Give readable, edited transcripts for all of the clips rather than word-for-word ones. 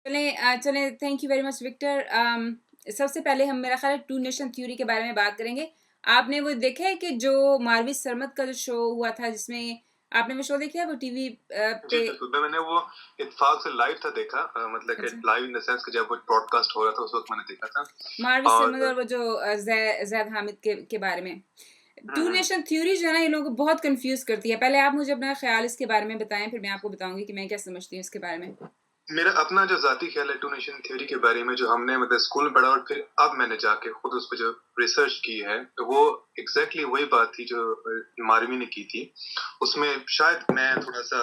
चलें, thank you very much Victor. सबसे पहले हम मेरा ख़्याल है टू नेशन थ्योरी के बारे में बात करेंगे। आपने वो देखा है कि जो मारवी सरमद का जो शो हुआ था जिसमें आपने वो शो देखा है वो टीवी जी पे? बिल्कुल, मैंने वो इत्तेफाक से लाइव था देखा, मतलब कि अच्छा, लाइव इन द सेंस कि जब वो ब्रॉडकास्ट हो रहा था उस वक्त मैंने देखा था। मारवी सरमद और और वो जो जैद हामिद के बारे में टू हम्म, नेशन थ्योरी जो है ना, ये लोगों को बहुत कंफ्यूज करती है। पहले आप मुझे अपना ख्याल इसके बारे में बताएं, फिर मैं आपको बताऊंगी कि मैं क्या समझती हूँ इसके बारे में। मेरा अपना जो जाती ख्याल है टू नेशन थ्योरी के बारे में, जो हमने मतलब स्कूल में पढ़ा और फिर अब मैंने जाके खुद उस पर जो रिसर्च की है, तो वो एग्जैक्टली वही बात थी जो मारवी ने की थी। उसमें शायद मैं थोड़ा सा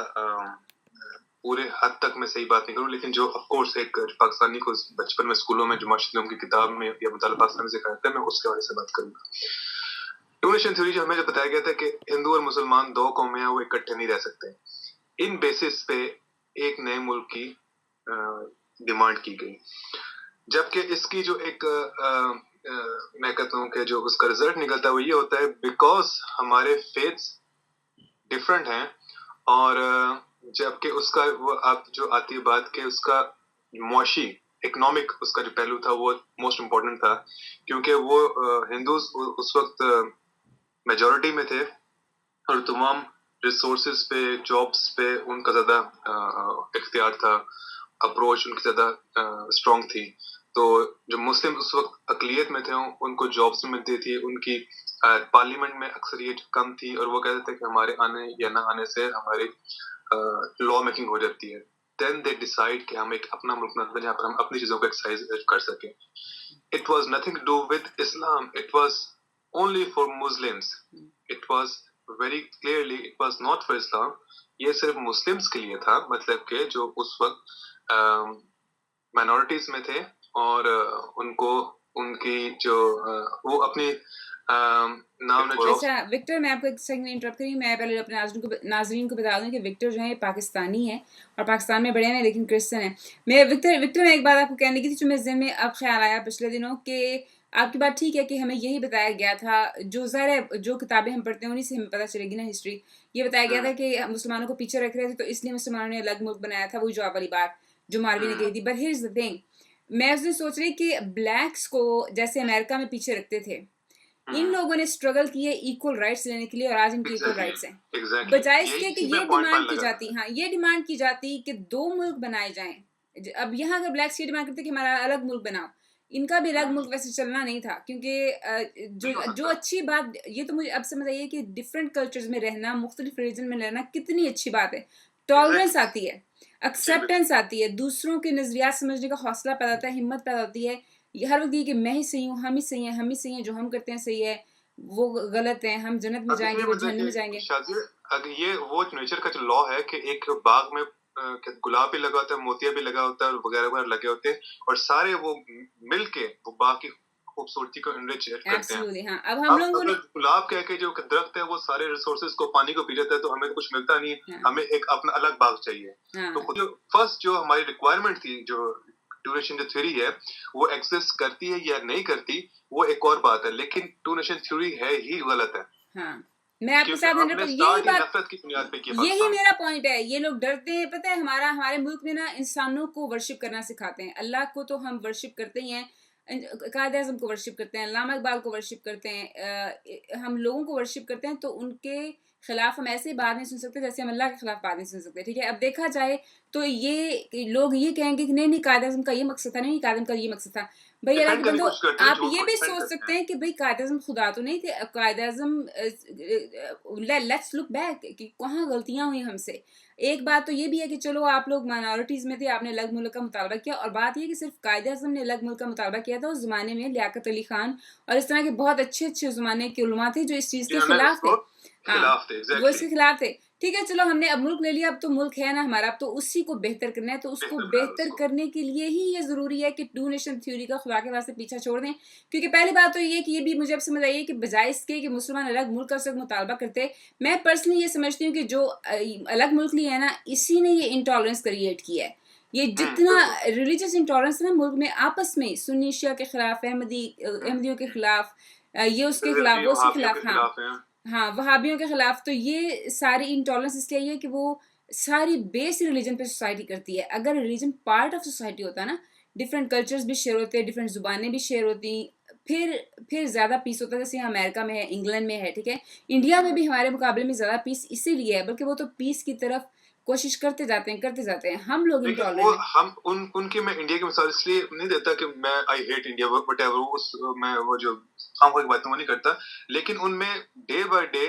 पूरे हद तक मैं सही बात नहीं करूं, लेकिन जो ऑफ कोर्स एक पाकिस्तानी को बचपन में स्कूलों में जो माशरूम की किताब में या मुताला पाकिस्तान में सिखाया था, मैं उसके बारे से बात करूंगा। टू नेशन थ्योरी जो हमें जो बताया गया था कि हिंदू और मुसलमान दो कौमें हैं, वो इकट्ठे नहीं रह सकते। इन बेसिस पे एक नए मुल्क की डिमांड की गई, जबकि इसकी जो एक मैं कहता हूँ कि जो उसका रिजल्ट निकलता है वो ये होता है, बिकॉज हमारे फेथ्स डिफरेंट हैं। और जबकि उसका वो आप जो आती है बात के उसका मुआशी इकोनॉमिक उसका जो पहलू था वो मोस्ट इम्पोर्टेंट था, क्योंकि वो हिंदूज उस वक्त मेजोरिटी में थे और तमाम रिसोर्सेज पे जॉब्स पे उनका ज्यादा इख्तियार था, अप्रोच उनकी ज्यादा स्ट्रांग थी। तो जो मुस्लिम उस वक्त अकलियत में थे उनको जॉब्स मिलती थी, उनकी पार्लियामेंट में अक्सरियत कम थी और वो कहते थे कि हमारे आने या ना आने से हमारी लॉ मेकिंग हो जाती है। देन दे डिसाइड कि हम एक अपना मुल्क बनाते हैं जहाँ पर हम अपनी चीजों को एक्सरसाइज कर सकें। It was nothing to do with Islam, it was only for Muslims. It was very clearly it was not for Islam. ये सिर्फ मुस्लिम्स के लिए था, मतलब के जो उस वक्त माइनॉरिटीज में थे और उनको उनकी जो वो अपनी नाम ने जो अच्छा विक्टर, मैं आपको एक सेकंड इंटरप्ट करी। मैं पहले अपने नाजरीन को बता दूं कि विक्टर जो है पाकिस्तानी है और पाकिस्तान में बड़े हैं लेकिन क्रिश्चियन है। मैं एक बात आपको कहने की थी जो मेरे ज़हन में अब ख्याल आया पिछले दिनों कि आपकी बात ठीक है कि हमें यही बताया गया था, जो ज़ाहिर है जो किताबें हम पढ़ते हैं उन्हीं से हमें पता चलेगी ना हिस्ट्री। ये बताया गया था कि मुसलमानों को पीछे रख रहे थे तो इसलिए मुसलमानों ने अलग मुल्क बनाया था, वही जो आप वाली बात जो मारवी ने कही थी। बट हियर्स द थिंग, मैं उसने सोच रही कि ब्लैक्स को जैसे अमेरिका में पीछे रखते थे, इन लोगों ने स्ट्रगल की है इक्वल राइट्स लेने के लिए और आज इनकी इक्वल राइट्स हैं। एग्जैक्टली बजाय यही इसके कि इसी ये में पॉइंट डिमांड की लगा जाती, हाँ ये डिमांड की जाती कि दो मुल्क बनाए जाएं। अब यहाँ अगर ब्लैक्स ये डिमांड करते कि हमारा अलग मुल्क बनाओ, इनका भी अलग मुल्क वैसे चलना नहीं था, क्योंकि जो अच्छी बात ये तो मुझे अब समझ आई है कि डिफरेंट कल्चर्स में रहना, मुख्तलिफ रिलीजन में रहना कितनी अच्छी बात है। टॉलरेंस आती है, एक्सेप्टेंस आती है, दूसरों के नजरियात समझने का हौसला पैदा होता है, हिम्मत पैदा होती है। ये हर वक्त ये कि मैं ही सही हूँ, हम ही सही हैं, हम ही सही हैं, जो हम करते हैं सही है, वो गलत है, हम जन्नत में अब जाएंगे ये वो मतलब जहन्नम में जाएंगे। कि शादी, अगर ये वो नेचर का जो लॉ है कि एक बाग में गुलाब भी लगा होता है, मोतिया भी लगा होता है और वगैरह वगैरह लगे होते हैं, और सारे वो मिल के वो बाग की खूबसूरती को इनरिच करते हैं। एब्सोल्युटली हाँ। अब हम अब लोगों अगर ने गुलाब कह के जो दरख्त है वो सारे रिसोर्सेज को पानी को पी जाता है तो हमें तो कुछ मिलता नहीं, हाँ, हमें एक अपना अलग बाग चाहिए। हाँ, तो खुद फर्स्ट जो हमारी रिक्वायरमेंट थी, जो ड्यूरेशन जो थ्योरी है वो एग्जिस्ट करती है या नहीं करती वो एक और बात है, लेकिन टू नेशन थ्योरी है ही गलत है, हाँ, मैं आपके क्योंकि साथ आपने 100% यही स्टार्ट ही बात, नफरत की बुनियाद पे किया यही पाकिस्तान मेरा पॉइंट है। ये लोग डरते हैं, पता है हमारे मुल्क में ना इंसानों को वर्शिप करना सिखाते हैं। अल्लाह को तो हम वर्शिप करते ही हैं, कायद आज़म को वर्शिप करते हैं, अल्लामा इकबाल को वर्शिप करते हैं, हम लोगों को वर्शिप करते हैं। तो उनके खिलाफ हम ऐसे बात नहीं सुन सकते जैसे हम अल्लाह के खिलाफ बात नहीं सुन सकते। ठीक है, अब देखा जाए तो ये लोग ये कहेंगे कि नहीं नहीं कायद आज़म का ये मकसद था, नहीं कायद आज़म का ये मकसद था। भाई अल्लाह के डिफेंड करने की बंदो, कोशिश करते हैं, आप झूठ ये को भी डिफेंड सोच करते सकते हैं। हैं कि भाई कायद आज़म खुदा तो नहीं थे। कायद आज़म, लेट्स लुक बैक कि कहाँ गलतियां हुई हमसे। एक बात तो ये भी है कि चलो आप लोग माइनॉरिटीज में थे, आपने अलग मुल्क का मुतालबा किया, और बात ये कि सिर्फ कायद आज़म ने अलग मुल्क का मुतालबा किया था। उस जमाने में लियाकत अली खान और इस तरह के बहुत अच्छे अच्छे जमाने के उलमा थे जो इस चीज के जिन्होंने खिलाफ थे। उसको हाँ, खिलाफ थे, वो एग्जैक्टली इसके खिलाफ थे। ठीक है, चलो हमने अब मुल्क ले लिया, अब तो मुल्क है ना हमारा, अब तो उसी को बेहतर करना है। तो उसको बेहतर बना बेहतर उसको। करने के लिए ही ये जरूरी है कि टू नेशन थ्योरी का खुदा के वास्ते पीछा छोड़ दें। क्योंकि पहली बात तो ये कि ये भी मुझे अब समझ आई है कि बजाय इसके कि मुसलमान अलग मुल्क का सिर्फ मुतालबा करते, मैं पर्सनली ये समझती हूँ कि जो अलग मुल्क लिया है ना, इसी ने ये इंटॉलरेंस क्रिएट किया है। ये जितना बिल्कुल रिलीजियस इंटॉलरेंस है ना मुल्क में, आपस में सुन्नी शिया के खिलाफ, अहमदियों के खिलाफ, ये उसके खिलाफ, रिजवी वो उसके वहाबियों के खिलाफ, हाँ खिलाफ हैं। हाँ, वहाबियों के खिलाफ। तो ये सारी इंटॉलरेंस इसलिए आई है कि वो सारी बेस रिलीजन पे सोसाइटी करती है। अगर रिलीजन पार्ट ऑफ सोसाइटी होता ना, डिफरेंट कल्चर्स भी शेयर होते, डिफरेंट जुबानें भी शेयर होती, फिर ज़्यादा पीस होता। जैसे यहाँ अमेरिका में है, इंग्लैंड में है, ठीक है, इंडिया में भी हमारे मुकाबले में ज़्यादा पीस इसीलिए है, बल्कि वो तो पीस की तरफ कोशिश करते जाते हैं, हम लोग देखिए वो इंटॉलरेंट हैं। हम उनकी मैं इंडिया की मिसाल इसलिए नहीं देता कि मैं I hate India what ever, उस मैं वो जो हार्मफुल की बातें वो नहीं करता, लेकिन उनमें day by day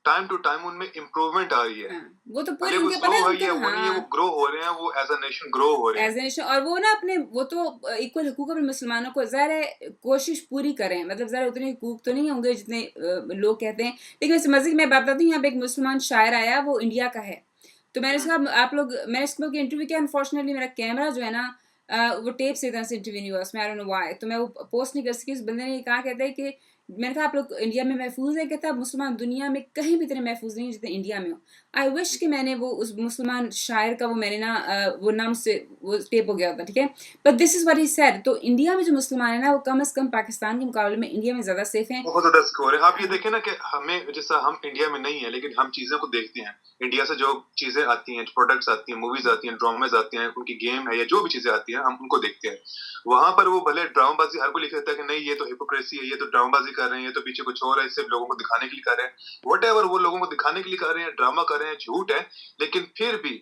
time to time उनमें इम्प्रूवमेंट आ रही है। हाँ, वो तो भले पूरे वो उनके स्लो पता है है उनके, या वो नहीं है, वो हाँ, ग्रो हो रहे हैं, वो एज अ नेशन ग्रो हो रहे हैं। As a nation. और वो ना अपने, वो तो इक्वल हकूक अपने मुसलमानों को ज़ाहिर है कोशिश पूरी करें, मतलब ज़रा उतने हकूक तो नहीं होंगे जितने लोग कहते हैं। लेकिन वैसे मज़े की मैं बात बताती हूँ, यहाँ पे एक मुसलमान शायर आया, वो इंडिया का है। तो मैंने हम्म, उसका, आप लोग, मैंने उसको इंटरव्यू किया, अनफॉर्चुनेटली मेरा कैमरा जो है ना, वो टेप से एकदम से इंटरव्यू नहीं हुआ उसमें, आई डोंट नो व्हाई, तो मैं वो पोस्ट नहीं कर सकी। उस बंदे ने ये कहा, कहता है कि मैंने कहा आप लोग इंडिया में महफूज है, कहता है मुसलमान दुनिया में कहीं भी इतने महफूज नहीं जितने इंडिया में हो। आई विश कि मैंने वो उस मुसलमान शायर का वो मैंने ना वो नाम से वो टेप हो गया होता, ठीक है। But this is what he said. तो इंडिया में जो मुसलमान है ना, वो कम से कम पाकिस्तान के मुकाबले में इंडिया में ज्यादा सेफ हैं। बहुत ज्यादा स्कोर है। आप ये देखें ना कि हमें, जैसा हम इंडिया में नहीं है लेकिन हम चीजें को देखते हैं, इंडिया से जो चीजें आती हैं, प्रोडक्ट्स आती हैं, मूवीज आती हैं, ड्रामेज आती हैं, उनकी गेम है या जो भी चीजें आती हैं, हम उनको देखते हैं। वहां पर वो भले ड्रामाबाजी, हर कोई लिख देता है कि नहीं ये तो हिपोक्रेसी है, ये तो ड्रामाबाजी कर रहे हैं, ये तो पीछे कुछ और है, सिर्फ लोगों को दिखाने के लिए कर रहे हैं, वट एवर, वो लोगों को दिखाने के लिए कर रहे हैं, ड्रामा कर रहे हैं, झूठ है, लेकिन फिर भी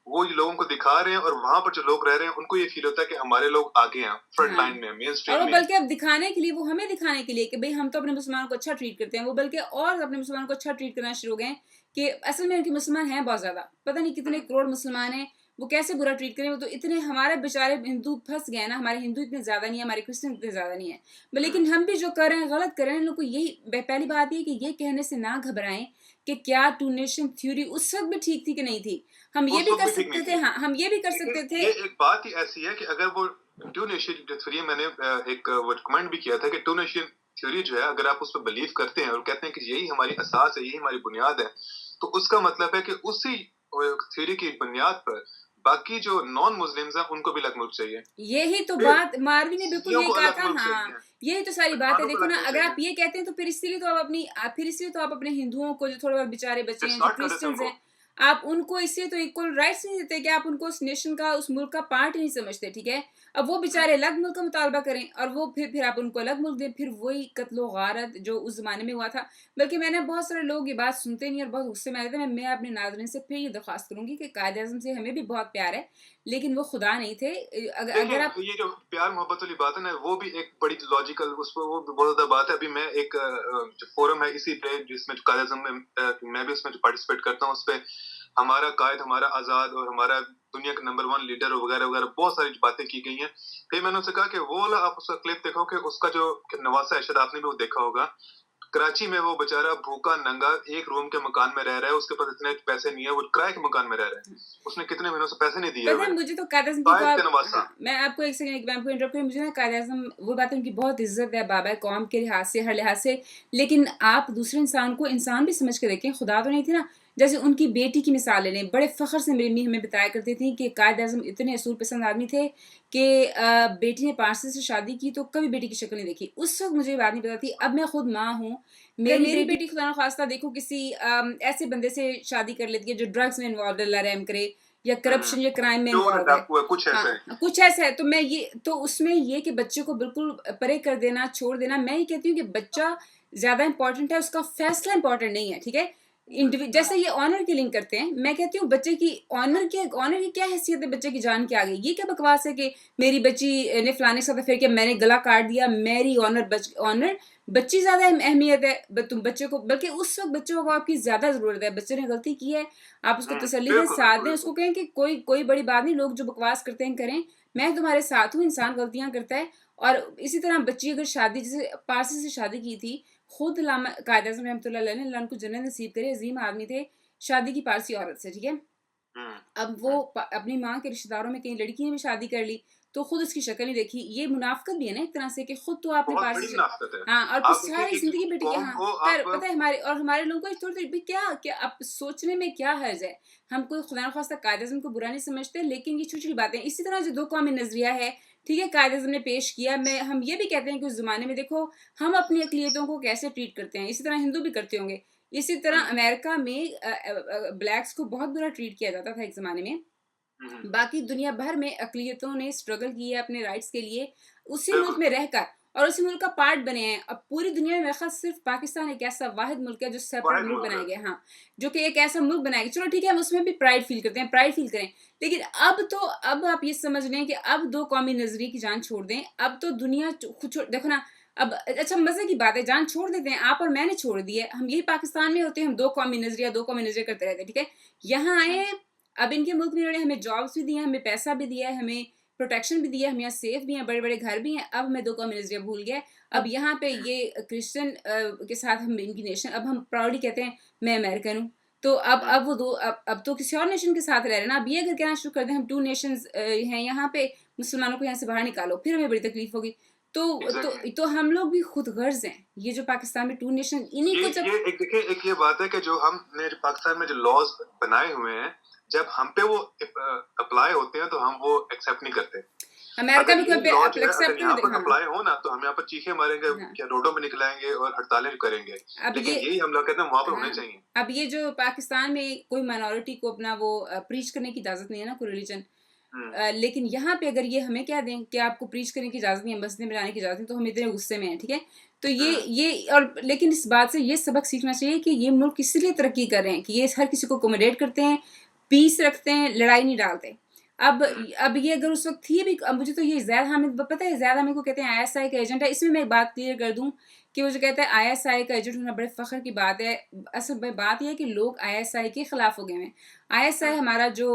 वो लोगों को दिखा रहे हैं, और वहां पर जो लोग रह रहे हैं उनको ये फील होता है कि हमारे लोग आगे हैं, फ्रंट हाँ, लाइन में, मेन और स्ट्रीम वो में हैं। बल्कि अब दिखाने के लिए, वो हमें दिखाने के लिए कि भाई हम तो अपने मुसलमानों को अच्छा ट्रीट करते हैं, वो बल्कि और अपने मुसलमानों को अच्छा ट्रीट करना शुरू हो गए हैं कि असल में उनके मुसलमान हैं बहुत ज्यादा, पता नहीं कितने हम्म, करोड़ मुसलमान हैं, वो कैसे बुरा ट्रीट करें। वो तो इतने हमारे बेचारे हिंदू फंस गए हैं ना, हमारे हिंदू इतने ज्यादा नहीं है, हमारे क्रिश्चियन इतने ज्यादा नहीं है, हम्म, लेकिन हम भी जो कर रहे हैं गलत कर रहे हैं। इन लोग को यही पहली बात ये कि ये कहने से ना घबराएं कि क्या टू नेशन थ्योरी उस वक्त भी ठीक थी कि नहीं थी। हम ये उस भी वक्त कर भी ठीक नहीं सकते थे, थी। हाँ हम ये भी कर लेकिन सकते थे। ये एक बात ही ऐसी है कि अगर वो टू नेशन थ्योरी, मैंने एक वो कमेंट भी किया था कि टू नेशन थ्योरी जो है, अगर आप उस पर बिलीव करते हैं और कहते हैं कि यही हमारी असास है, यही हमारी बुनियाद है, तो उसका मतलब है कि उसी थ्योरी की बुनियाद पर बाकी जो नॉन मुस्लिम्स हैं उनको भी अलग मुल्क चाहिए, यही तो फिर बात मारवी ने बिल्कुल शियों यही को कहा अलग था, मुल्क हाँ, चाहिए, यही तो सारी बात है। मुसलमानों को देखो ना, अलग मुल्क अगर आप चाहिए। ये कहते हैं तो फिर इसलिए तो आप अपनी फिर इसलिए तो आप अपने हिंदुओं को, जो थोड़े बहुत बेचारे बचे हैं, इट्स जो नॉट टेररिज्म क्रिश्चियंस को। हैं, आप उनको इसलिए तो इक्वल राइट्स नहीं देते कि आप उनको उस नेशन का, उस मुल्क का पार्ट ही नहीं समझते, ठीक है। अब वो बेचारे अलग मुल्क का मुतालबा करें, और वो फिर आप उनको अलग मुल्क दें, फिर वही कत्लो गारत जो उस जमाने में हुआ था। बल्कि मैंने बहुत सारे लोग ये बात सुनते नहीं और बहुत गुस्से में आ जाते हैं। मैं अपने नाज़रीन से फिर ये दरख्वास्त करूंगी कि कायदे आज़म से हमें भी बहुत प्यार है, लेकिन वो खुदा नहीं थे। अगर आप, देखें, ये जो प्यार मोहब्बत वाली बात है ना, वो भी एक बड़ी लॉजिकल, उस पर वो भी बहुत ज्यादा बात है। अभी मैं एक जो फोरम है इसी पे, जिसमें जो कायद आज़म में मैं भी उसमें जो पार्टिसिपेट करता हूँ, उस पे हमारा कायद, हमारा आजाद और हमारा दुनिया का नंबर 1 लीडर वगैरह वगैरह बहुत सारी बातें की गई हैं। फिर मैंने उससे कहा कि वो वाला आप उसका क्लिप देखो, कि उसका जो नवासा है, शायद आपने भी वो देखा होगा, कराची में वो बेचारा भूखा नंगा एक रूम के मकान में रह रहा है, उसके पास इतने पैसे नहीं है, वो किराए के मकान में रह रहा है, उसने कितने महीनों से पैसे नहीं दिए पता हुए। है मुझे तो कायद आज़म की कायद बहुत, के नवासा। हाँ, मैं आपको एक सेकंड, मैं आपको इंटरप्ट करूँ, मुझे ना कायद आज़म वो बात है, उनकी बहुत इज्जत है, बाबा कौम के लिहाज से, हर लिहाज से। लेकिन आप दूसरे इंसान को इंसान भी समझ के देखें, खुदा तो नहीं थी ना। जैसे उनकी बेटी की मिसाल ले लें, बड़े फख्र से मेरी अम्मी हमें बताया करती थी कि कायद आज़म इतने असूल पसंद आदमी थे कि बेटी ने पारसी से शादी की तो कभी बेटी की शक्ल नहीं देखी। उस वक्त मुझे ये बात नहीं पता थी। अब मैं खुद माँ हूँ, मेरी बेटी खुदा न खास्ता देखो किसी ऐसे बंदे से शादी कर लेती है जो ड्रग्स में इन्वॉल्व है, अल्लाह रहम करे, या करप्शन या क्राइम में चोर है, इन्वॉल्व है। डाकू है, कुछ ऐसा है। हाँ, कुछ ऐसा है। तो मैं ये, तो उसमें ये कि बच्चे को बिल्कुल परे कर देना, छोड़ देना, मैं ये कहती हूँ कि बच्चा ज्यादा इंपॉर्टेंट है, उसका फैसला इंपॉर्टेंट नहीं है, ठीक है। जैसे ये ऑनर किलिंग करते हैं, मैं कहती हूँ बच्चे की ऑनर की क्या हैसियत है बच्चे की जान के आगे। ये क्या बकवास है कि मेरी बच्ची ने फलाने के साथ फिर के मैंने गला काट दिया, मेरी ऑनर बच्ची ज्यादा अहमियत है तुम बच्चे को, बल्कि उस वक्त बच्चों को आपकी ज्यादा जरूरत है। बच्चे ने गलती की है, आप उसको तसल्ली दें, बिल्कुल साथ बिल्कुल दें, बिल्कुल। उसको कहें कि कोई कोई बड़ी बात नहीं, लोग जो बकवास करते हैं करें, मैं तुम्हारे साथ हूँ, इंसान गलतियां करता है। और इसी तरह बच्ची अगर शादी, जैसे पारसी से शादी की थी, खुद कायद आज़म रहमतुल्लाह अलैह ने, अल्लाह उनको जन्नत नसीब करे, अजीम आदमी थे, शादी की पारसी औरत से, ठीक है। हम्म, अब वो अपनी माँ के रिश्तेदारों में कई लड़कियां भी शादी कर ली, तो खुद उसकी शक्ल नहीं देखी। ये मुनाफकत भी है ना एक तरह से, कि खुद तो आपने बहुत बड़ी पारसी, मुनाफिकत है। हाँ, और फिर आप देखिए, सारी एक जिंदगी बेटी के, कौम हाँ, को खैर आप पता है हमारे और हमारे लोगों को थोड़ी थोड़ी क्या क्या अब सोचने में क्या हर्ज है। हम कोई खुदा न खास्ता कायद आज़म को बुरा नहीं समझते, लेकिन ये छोटी छोटी बातें, इसी तरह जो दो कौमी नजरिया है, ठीक है, कायद आज़म ने पेश किया, मैं हम ये भी कहते हैं कि उस जमाने में देखो हम अपनी अकलियतों को कैसे ट्रीट करते हैं, इसी तरह हिंदू भी करते होंगे। इसी तरह अमेरिका में ब्लैक्स को बहुत बुरा ट्रीट किया जाता था एक ज़माने में। बाकी दुनिया भर में अक़लियतों ने स्ट्रगल की है अपने राइट्स के लिए, उसी मुल्क में रहकर, और उसी मुल्क का पार्ट बने हैं। अब पूरी दुनिया में मेरे ख़्याल सिर्फ पाकिस्तान एक ऐसा वाहिद मुल्क है जो सेपरेट मुल्क बनाया गया, हाँ, जो कि एक ऐसा मुल्क बनाया गया। चलो ठीक है, हम उसमें भी प्राइड फील करते हैं, प्राइड फील करें, लेकिन अब आप ये समझ लें कि अब दो कौमी नजरिए की जान छोड़ दें। अब तो दुनिया खुद छोड़, देखो ना, अब अच्छा मजे की बात है, जान छोड़ देते हैं, आप और मैंने छोड़ दी है। हम यही पाकिस्तान में होते हैं, हम दो कौमी नजरिया करते रहते हैं, ठीक है। यहाँ आए, अब इनके मुल्क में इन्होंने हमें जॉब्स भी दिए हैं, हमें पैसा भी दिया है, हमें प्रोटेक्शन भी दिया है, हम यहाँ सेफ भी हैं, बड़े बड़े घर भी हैं। अब हमें दो कौमी नजरिया भूल गया। अब यहाँ पे ये क्रिश्चियन के साथ हम इनकी नेशन, अब हम प्राउडली कहते हैं मैं अमेरिकन हूँ। तो अब वो दो, अब तो किसी और नेशन के साथ रह रहे हैं ना। अब ये अगर कहना शुरू कर दें हम टू नेशंस हैं यहाँ पे, मुसलमानों को यहाँ से बाहर निकालो, फिर हमें बड़ी तकलीफ होगी। तो हम लोग भी खुद गर्ज हैं। ये जो पाकिस्तान में टू नेशन, इन्हीं को जब ये एक देखिए, एक ये बात है कि जो हमने पाकिस्तान में जो लॉज बनाए हुए हैं, जब हम पे वो अप्लाई होते हैं तो हम वो एक्सेप्ट नहीं करते। अमेरिका में अगर यहाँ पर अप्लाई हो ना, तो हम यहाँ पर चीखे मारेंगे, क्या रोडों में निकलाएंगे और हड़तालें करेंगे। लेकिन यही हम लोग कहते हैं वहाँ पर होने चाहिए। अब ये जो पाकिस्तान में कोई माइनॉरिटी को अपना वो प्रीच करने की इजाजत नहीं है ना, कोई रिलीजन, लेकिन यहाँ पे अगर ये हमें क्या दें कि आपको प्रीच करने की इजाजत नहीं है, मस्जिद बनाने की इजाजत नहीं, तो हम इतने गुस्से में हैं, ठीक है। तो ये और लेकिन इस बात से ये सबक सीखना चाहिए कि ये मुल्क इसलिए तरक्की कर रहे हैं कि ये हर किसी को अकोमोडेट करते हैं, पीस रखते हैं, लड़ाई नहीं डालते। अब ये अगर उस वक्त थी भी, अब मुझे तो ये ज़ैद हामिद पता है, ज़ैद हामिद को कहते हैं आईएसआई का एजेंट है। इसमें मैं एक बात क्लियर कर दूं कि वो जो कहता है आईएसआई का एजेंट होना बड़े फ़ख्र की बात है। असल में बात यह है कि लोग आईएसआई के ख़िलाफ़ हो गए हैं। आईएसआई हमारा जो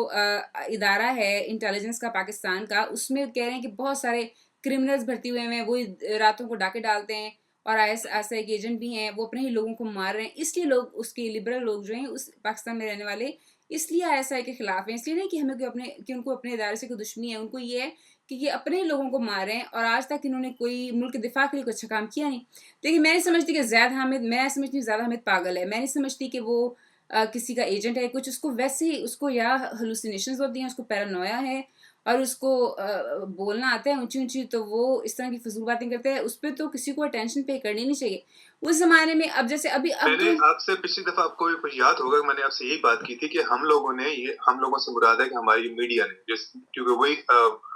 इदारा है इंटेलिजेंस का पाकिस्तान का, उसमें कह रहे हैं कि बहुत सारे क्रिमिनल्स भर्ती हुए हैं, वो रातों को डाके डालते हैं और आईएसआई के एजेंट भी हैं, वो अपने ही लोगों को मार रहे हैं। इसलिए लोग, उसके लिबरल लोग जो हैं उस पाकिस्तान में रहने वाले, इसलिए आईएसआई के खिलाफ हैं। इसलिए नहीं कि हमें कि उनको अपने इदारे से कोई दुश्मनी है, उनको ये है कि ये अपने ही लोगों को मार रहे हैं और आज तक इन्होंने कोई मुल्क के दिफा के लिए कोई अच्छा काम किया नहीं। लेकिन मैं नहीं समझती कि ज़ैद हामिद, मैं समझती हूँ ज़ैद हामिद पागल है। मैं नहीं समझती कि वो किसी का एजेंट है कुछ। उसको वैसे ही, उसको या हेलुसिनेशंस होती हैं, उसको पैरानोया है और उसको बोलना आता है ऊंची ऊंची, तो वो इस तरह की फजूल बातें करते हैं। उस पर तो किसी को अटेंशन पे करनी नहीं चाहिए उस जमाने में। अब जैसे अभी मैंने आपसे पिछली दफा, आपको कुछ याद होगा, मैंने आपसे यही बात की थी कि हम लोगों से मुराद है कि हमारी मीडिया ने, क्योंकि वही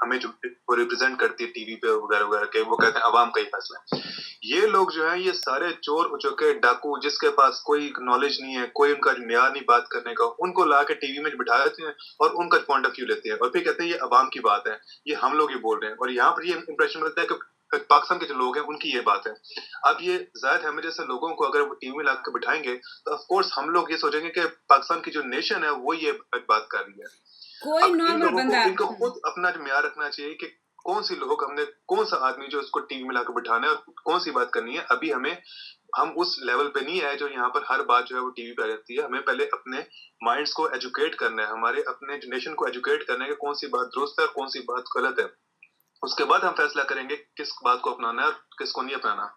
हमें जो वो रिप्रेजेंट करती है टीवी पे वगैरह वगैरह के, वो कहते हैं अवाम का ही फैसला है। ये लोग जो है, ये सारे चोर हो चुके, डाकू, जिसके पास कोई नॉलेज नहीं है, कोई उनका म्यार नहीं बात करने का, उनको ला के टीवी में बिठा देते हैं और उनका पॉइंट ऑफ व्यू लेते हैं और फिर कहते हैं ये अवाम की बात है, ये हम लोग ही बोल रहे हैं। और यहाँ पर ये इंप्रेशन मिलता है कि पाकिस्तान के जो लोग हैं उनकी ये बात है। अब ये ज़ाहिर हमें जैसे लोगों को अगर वो टीवी में लाकर बिठाएंगे तो ऑफ कोर्स हम लोग ये सोचेंगे कि पाकिस्तान की जो नेशन है वो ये बात कर रही है। कोई नॉर्मल बंदा, इनको खुद अपना म्यार रखना चाहिए कि कौन सी लोग, हमने कौन सा आदमी जो उसको टीवी में लाकर बिठाना है और कौन सी बात करनी है। अभी हम उस लेवल पे नहीं है जो यहाँ पर हर बात जो है वो टीवी पे आ जाती है। हमें पहले अपने माइंड्स को एजुकेट करना है, हमारे अपने नेशन को एजुकेट करना है कि कौन सी बात दुरुस्त है और कौन सी बात गलत है। उसके बाद हम फैसला करेंगे किस बात को अपनाना है और किसको नहीं अपनाना।